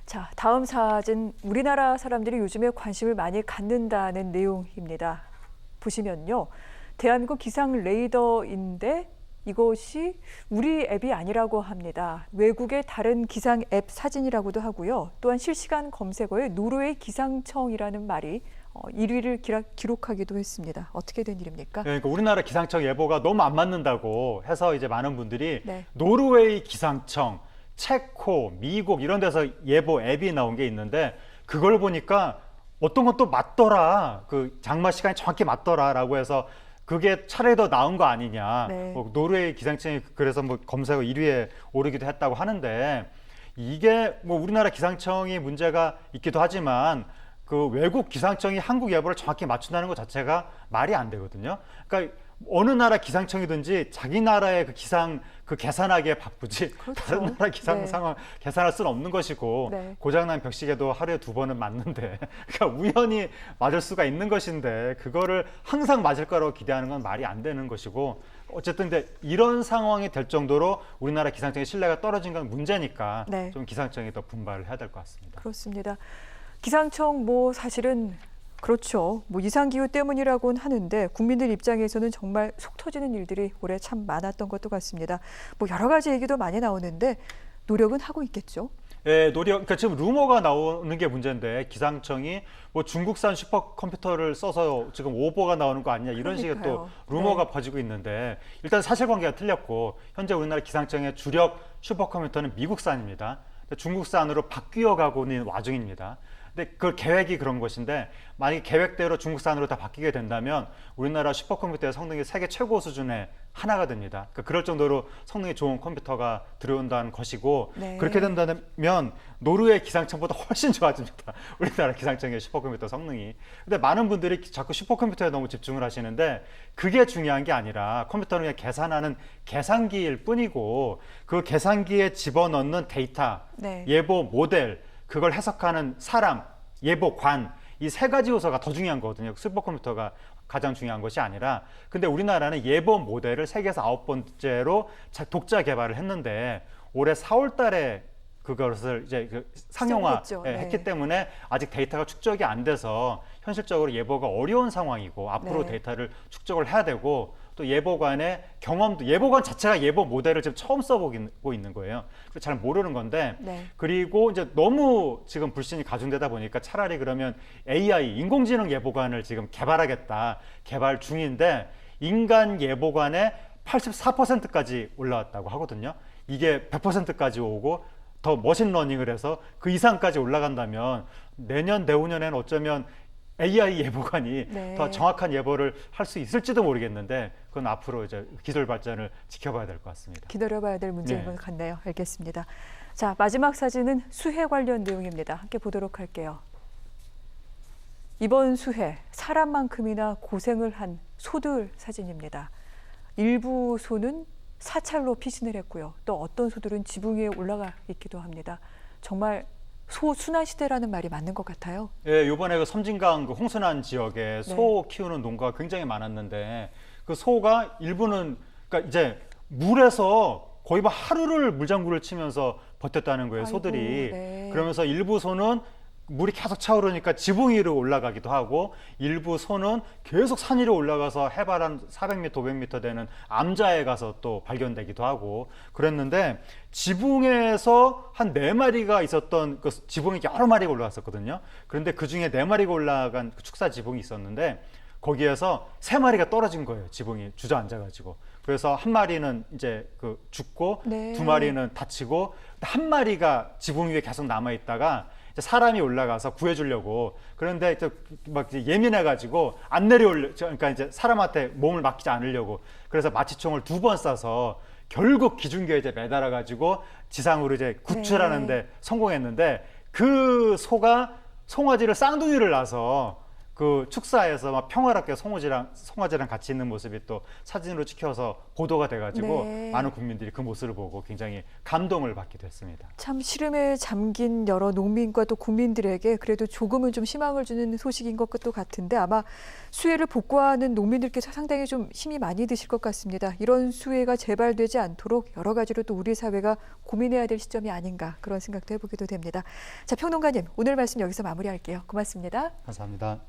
자, 다음 사진 우리나라 사람들이 요즘에 관심을 많이 갖는다는 내용입니다. 보시면요. 대한민국 기상 레이더인데 이것이 우리 앱이 아니라고 합니다. 외국의 다른 기상 앱 사진이라고도 하고요. 또한 실시간 검색어에 노르웨이 기상청이라는 말이 1위를 기록하기도 했습니다. 어떻게 된 일입니까? 네, 그러니까 우리나라 기상청 예보가 너무 안 맞는다고 해서 이제 많은 분들이 네. 노르웨이 기상청, 체코, 미국 이런 데서 예보 앱이 나온 게 있는데 그걸 보니까 어떤 건 또 맞더라. 그 장마 시간이 정확히 맞더라라고 해서 그게 차라리 더 나은 거 아니냐. 네. 노르웨이 기상청이 그래서 뭐 검색어 1위에 오르기도 했다고 하는데 이게 뭐 우리나라 기상청이 문제가 있기도 하지만 그 외국 기상청이 한국 예보를 정확히 맞춘다는 것 자체가 말이 안 되거든요. 그러니까 어느 나라 기상청이든지 자기 나라의 그 기상 그 계산하기에 바쁘지 그렇죠. 다른 나라 기상 네. 상황 계산할 수는 없는 것이고 네. 고장난 벽시계도 하루에 2번은 맞는데 그러니까 우연히 맞을 수가 있는 것인데 그거를 항상 맞을 거라고 기대하는 건 말이 안 되는 것이고 어쨌든 근데 이런 상황이 될 정도로 우리나라 기상청의 신뢰가 떨어진 건 문제니까 네. 좀 기상청이 더 분발을 해야 될 것 같습니다. 그렇습니다. 기상청 사실은 그렇죠. 이상기후 때문이라고는 하는데 국민들 입장에서는 정말 속 터지는 일들이 올해 참 많았던 것도 같습니다. 여러 가지 얘기도 많이 나오는데 노력은 하고 있겠죠. 예, 그러니까 지금 루머가 나오는 게 문제인데 기상청이 중국산 슈퍼컴퓨터를 써서 지금 오보가 나오는 거 아니냐 이런 식의 또 그러니까요. 루머가 네. 퍼지고 있는데 일단 사실관계가 틀렸고 현재 우리나라 기상청의 주력 슈퍼컴퓨터는 미국산입니다. 중국산으로 바뀌어 가고 있는 와중입니다. 근데 그 계획이 그런 것인데 만약에 계획대로 중국산으로 다 바뀌게 된다면 우리나라 슈퍼컴퓨터의 성능이 세계 최고 수준의 하나가 됩니다. 그러니까 그럴 정도로 성능이 좋은 컴퓨터가 들어온다는 것이고 네. 그렇게 된다면 노르웨이 기상청보다 훨씬 좋아집니다. 우리나라 기상청의 슈퍼컴퓨터 성능이. 근데 많은 분들이 자꾸 슈퍼컴퓨터에 너무 집중을 하시는데 그게 중요한 게 아니라 컴퓨터는 그냥 계산하는 계산기일 뿐이고 그 계산기에 집어넣는 데이터, 네. 예보 모델 그걸 해석하는 사람, 예보관 이 세 가지 요소가 더 중요한 거거든요. 슈퍼컴퓨터가 가장 중요한 것이 아니라 근데 우리나라는 예보 모델을 세계에서 9번째로 독자 개발을 했는데 올해 4월 달에 그것을 이제 상용화 시작했죠. 했기 네. 때문에 아직 데이터가 축적이 안 돼서 현실적으로 예보가 어려운 상황이고 앞으로 네. 데이터를 축적을 해야 되고 또 예보관의 경험도 예보관 자체가 예보 모델을 지금 처음 써보고 있는 거예요. 그래서 잘 모르는 건데 네. 그리고 이제 너무 지금 불신이 가중되다 보니까 차라리 그러면 AI 인공지능 예보관을 지금 개발 중인데 인간 예보관의 84%까지 올라왔다고 하거든요. 이게 100%까지 오고 더 머신러닝을 해서 그 이상까지 올라간다면 내년 내후년에는 어쩌면 AI 예보관이 네. 더 정확한 예보를 할 수 있을지도 모르겠는데 그건 앞으로 이제 기술 발전을 지켜봐야 될 것 같습니다. 기다려봐야 될 문제인 네. 것 같네요. 알겠습니다. 자, 마지막 사진은 수해 관련 내용입니다. 함께 보도록 할게요. 이번 수해 사람만큼이나 고생을 한 소들 사진입니다. 일부 소는 사찰로 피신을 했고요. 또 어떤 소들은 지붕 위에 올라가 있기도 합니다. 정말 소 순환 시대라는 말이 맞는 것 같아요. 예, 이번에 그 섬진강 그 홍순환 지역에 소 키우는 농가가 굉장히 많았는데 그 소가 일부는 그러니까 이제 물에서 거의 하루를 물장구를 치면서 버텼다는 거예요, 아이고, 소들이. 네. 그러면서 일부 소는 물이 계속 차오르니까 지붕 위로 올라가기도 하고 일부 소는 계속 산 위로 올라가서 해발 한 400m, 500m 되는 암자에 가서 또 발견되기도 하고 그랬는데 지붕에서 한 4마리가 있었던 그 지붕에 여러 마리가 올라갔었거든요. 그런데 그중에 4마리가 올라간 그 축사 지붕이 있었는데 거기에서 3마리가 떨어진 거예요. 지붕이 주저앉아가지고. 그래서 한 마리는 이제 죽고 네. 2마리는 다치고 한 마리가 지붕 위에 계속 남아 있다가 사람이 올라가서 구해주려고 그런데 이제 예민해가지고 안 내려올려 그러니까 이제 사람한테 몸을 맡기지 않으려고 그래서 마취총을 2번 쏴서 결국 기중교에 이제 매달아가지고 지상으로 이제 구출하는데 성공했는데 그 소가 송아지를 쌍둥이를 낳아서 그 축사에서 막 평화롭게 송아지랑 같이 있는 모습이 또 사진으로 찍혀서 보도가 돼가지고 네. 많은 국민들이 그 모습을 보고 굉장히 감동을 받기도 했습니다. 참 시름에 잠긴 여러 농민과 또 국민들에게 그래도 조금은 좀 희망을 주는 소식인 것도 같은데 아마 수해를 복구하는 농민들께서 상당히 좀 힘이 많이 드실 것 같습니다. 이런 수해가 재발되지 않도록 여러 가지로 또 우리 사회가 고민해야 될 시점이 아닌가 그런 생각도 해보기도 됩니다. 자, 평론가님 오늘 말씀 여기서 마무리할게요. 고맙습니다. 감사합니다.